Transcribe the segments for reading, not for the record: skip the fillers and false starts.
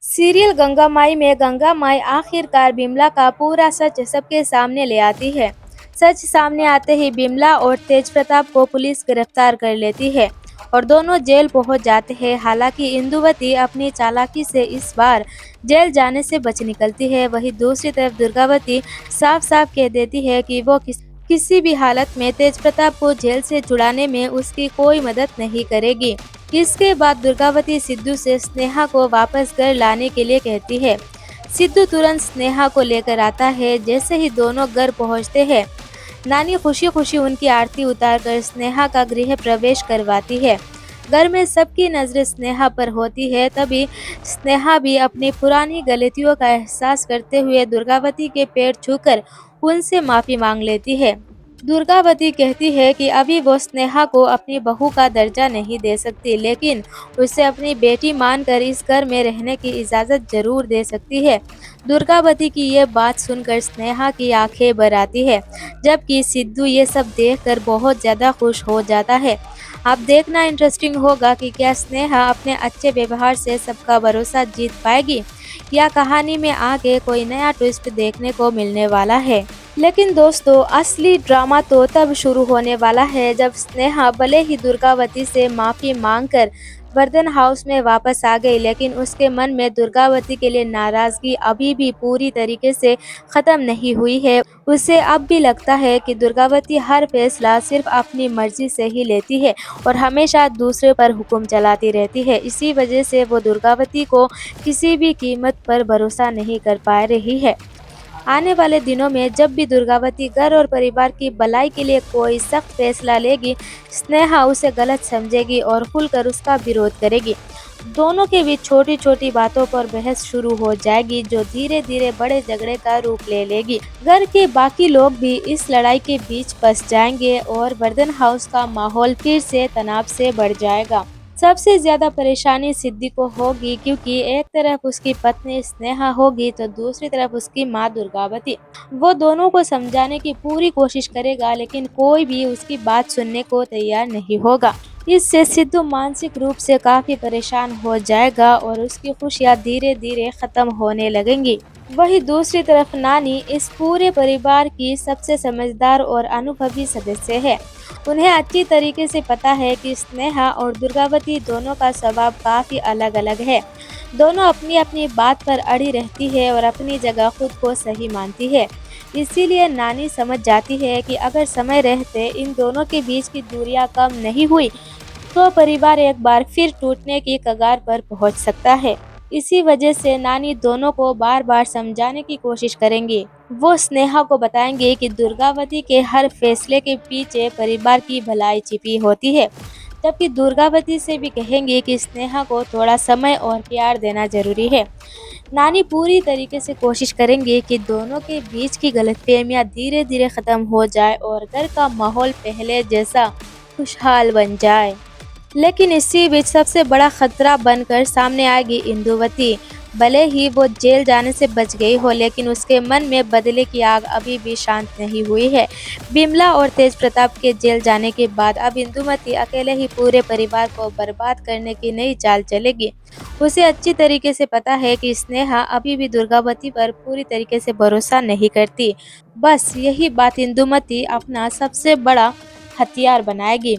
Serial Ganga माई में गंगा माई आखिरकार बिमला का पूरा सच सबके सामने ले आती है। सच सामने आते ही बिमला और तेज प्रताप को पुलिस गिरफ्तार कर लेती है और दोनों जेल पहुंच जाते हैं। हालांकि इंदुवती अपनी चालाकी से इस बार जेल जाने से बच निकलती है। वहीं दूसरी तरफ दुर्गावती साफ साफ कह देती है कि वो किसी भी हालत में तेज प्रताप को जेल से छुड़ाने में उसकी कोई मदद नहीं करेगी। इसके बाद दुर्गावती सिद्धू से स्नेहा को वापस घर लाने के लिए कहती है। सिद्धू तुरंत स्नेहा को लेकर आता है। जैसे ही दोनों घर पहुंचते हैं, नानी खुशी खुशी उनकी आरती उतारकर स्नेहा का गृह प्रवेश करवाती है। घर में सबकी नजरें स्नेहा पर होती है। तभी स्नेहा भी अपनी पुरानी गलतियों का एहसास करते हुए दुर्गावती के पैर छूकर उनसे माफी मांग लेती है। दुर्गावती कहती है कि अभी वो स्नेहा को अपनी बहू का दर्जा नहीं दे सकती, लेकिन उसे अपनी बेटी मानकर इस घर में रहने की इजाज़त जरूर दे सकती है। दुर्गावती की ये बात सुनकर स्नेहा की आंखें भर आती है, जबकि सिद्धू ये सब देखकर बहुत ज़्यादा खुश हो जाता है। अब देखना इंटरेस्टिंग होगा कि क्या स्नेहा अपने अच्छे व्यवहार से सबका भरोसा जीत पाएगी या कहानी में आगे कोई नया ट्विस्ट देखने को मिलने वाला है। लेकिन दोस्तों, असली ड्रामा तो तब शुरू होने वाला है जब स्नेहा भले ही दुर्गावती से माफ़ी मांगकर वर्धन हाउस में वापस आ गई, लेकिन उसके मन में दुर्गावती के लिए नाराज़गी अभी भी पूरी तरीके से ख़त्म नहीं हुई है। उसे अब भी लगता है कि दुर्गावती हर फैसला सिर्फ अपनी मर्जी से ही लेती है और हमेशा दूसरे पर हुक्म चलाती रहती है। इसी वजह से वो दुर्गावती को किसी भी कीमत पर भरोसा नहीं कर पा रही है। आने वाले दिनों में जब भी दुर्गावती घर और परिवार की भलाई के लिए कोई सख्त फैसला लेगी, स्नेहा उसे गलत समझेगी और खुलकर उसका विरोध करेगी। दोनों के बीच छोटी छोटी बातों पर बहस शुरू हो जाएगी, जो धीरे धीरे बड़े झगड़े का रूप ले लेगी। घर के बाकी लोग भी इस लड़ाई के बीच फंस जाएंगे और वर्धन हाउस का माहौल फिर से तनाव से बढ़ जाएगा। सबसे ज्यादा परेशानी सिद्धि को होगी, क्योंकि एक तरफ उसकी पत्नी स्नेहा होगी तो दूसरी तरफ उसकी माँ दुर्गावती। वो दोनों को समझाने की पूरी कोशिश करेगा, लेकिन कोई भी उसकी बात सुनने को तैयार नहीं होगा। इससे सिद्धू मानसिक रूप से काफी परेशान हो जाएगा और उसकी खुशियाँ धीरे धीरे खत्म होने लगेंगी। वहीं दूसरी तरफ नानी इस पूरे परिवार की सबसे समझदार और अनुभवी सदस्य है। उन्हें अच्छी तरीके से पता है कि स्नेहा और दुर्गावती दोनों का स्वभाव काफ़ी अलग अलग है। दोनों अपनी अपनी बात पर अड़ी रहती है और अपनी जगह खुद को सही मानती है। इसीलिए नानी समझ जाती है कि अगर समय रहते इन दोनों के बीच की दूरियां कम नहीं हुई, तो परिवार एक बार फिर टूटने की कगार पर पहुंच सकता है। इसी वजह से नानी दोनों को बार बार समझाने की कोशिश करेंगी। वो स्नेहा को बताएंगे कि दुर्गावती के हर फैसले के पीछे परिवार की भलाई छिपी होती है, जबकि दुर्गावती से भी कहेंगे कि स्नेहा को थोड़ा समय और प्यार देना जरूरी है। नानी पूरी तरीके से कोशिश करेंगे कि दोनों के बीच की गलतफहमियां धीरे धीरे खत्म हो जाए और घर का माहौल पहले जैसा खुशहाल बन जाए। लेकिन इसी बीच सबसे बड़ा खतरा बनकर सामने आएगी इंदुवती। भले ही वो जेल जाने से बच गई हो, लेकिन उसके मन में बदले की आग अभी भी शांत नहीं हुई है। बिमला और तेज प्रताप के जेल जाने के बाद अब इंदुमती अकेले ही पूरे परिवार को बर्बाद करने की नई चाल चलेगी। उसे अच्छी तरीके से पता है कि स्नेहा अभी भी दुर्गावती पर पूरी तरीके से भरोसा नहीं करती। बस यही बात इंदुमती अपना सबसे बड़ा हथियार बनाएगी।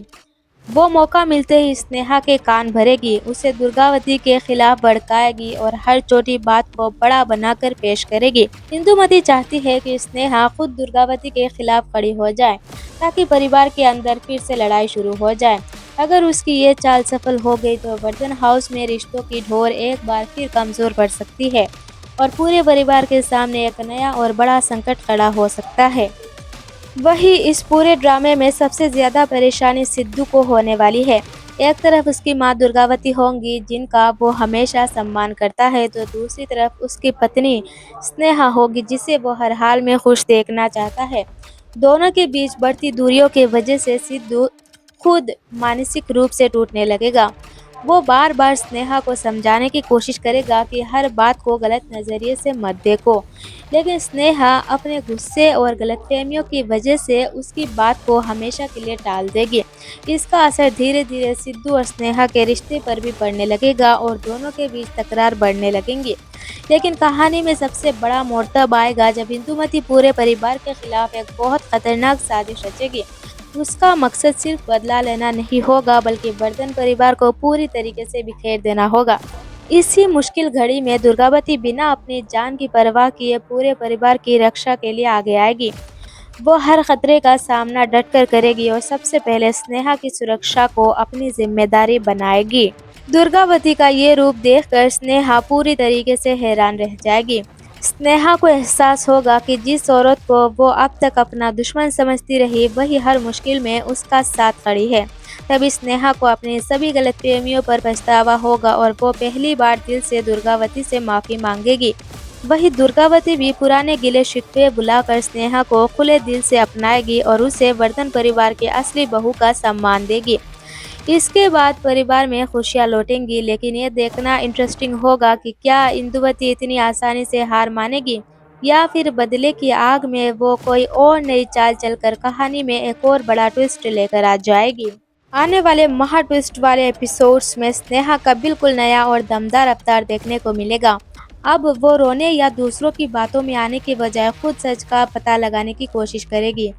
वो मौका मिलते ही स्नेहा के कान भरेगी, उसे दुर्गावती के खिलाफ भड़काएगी और हर छोटी बात को बड़ा बनाकर पेश करेगी। इंदुमती चाहती है कि स्नेहा खुद दुर्गावती के खिलाफ खड़ी हो जाए, ताकि परिवार के अंदर फिर से लड़ाई शुरू हो जाए। अगर उसकी ये चाल सफल हो गई तो वर्धन हाउस में रिश्तों की डोर एक बार फिर कमजोर पड़ सकती है और पूरे परिवार के सामने एक नया और बड़ा संकट खड़ा हो सकता है। वही इस पूरे ड्रामे में सबसे ज्यादा परेशानी सिद्धू को होने वाली है। एक तरफ उसकी माँ दुर्गावती होंगी, जिनका वो हमेशा सम्मान करता है, तो दूसरी तरफ उसकी पत्नी स्नेहा होगी, जिसे वो हर हाल में खुश देखना चाहता है। दोनों के बीच बढ़ती दूरियों की वजह से सिद्धू खुद मानसिक रूप से टूटने लगेगा। वो बार बार स्नेहा को समझाने की कोशिश करेगा कि हर बात को गलत नज़रिए से मत देखो, लेकिन स्नेहा अपने गुस्से और गलतफहमियों की वजह से उसकी बात को हमेशा के लिए टाल देगी। इसका असर धीरे धीरे सिद्धू और स्नेहा के रिश्ते पर भी पड़ने लगेगा और दोनों के बीच तकरार बढ़ने लगेंगी। लेकिन कहानी में सबसे बड़ा मोड़ तब आएगा जब इंदुमती पूरे परिवार के खिलाफ एक बहुत खतरनाक साजिश रचेगी। उसका मकसद सिर्फ बदला लेना नहीं होगा, बल्कि वर्धन परिवार को पूरी तरीके से बिखेर देना होगा। इसी मुश्किल घड़ी में दुर्गावती बिना अपनी जान की परवाह किए पूरे परिवार की रक्षा के लिए आगे आएगी। वो हर खतरे का सामना डटकर करेगी और सबसे पहले स्नेहा की सुरक्षा को अपनी जिम्मेदारी बनाएगी। दुर्गावती का ये रूप देखकर स्नेहा पूरी तरीके से हैरान रह जाएगी। स्नेहा को एहसास होगा कि जिस औरत को वो अब तक अपना दुश्मन समझती रही, वही हर मुश्किल में उसका साथ खड़ी है। तभी स्नेहा को अपनी सभी गलतफहमियों पर पछतावा होगा और वो पहली बार दिल से दुर्गावती से माफ़ी मांगेगी। वहीं दुर्गावती भी पुराने गिले शिकवे भुलाकर स्नेहा को खुले दिल से अपनाएगी और उसे वर्धन परिवार की असली बहू का सम्मान देगी। इसके बाद परिवार में खुशियां लौटेंगी, लेकिन ये देखना इंटरेस्टिंग होगा कि क्या इंदुवती इतनी आसानी से हार मानेगी या फिर बदले की आग में वो कोई और नई चाल चलकर कहानी में एक और बड़ा ट्विस्ट लेकर आ जाएगी। आने वाले महा ट्विस्ट वाले एपिसोड्स में स्नेहा का बिल्कुल नया और दमदार अवतार देखने को मिलेगा। अब वो रोने या दूसरों की बातों में आने की बजाय खुद सच का पता लगाने की कोशिश करेगी।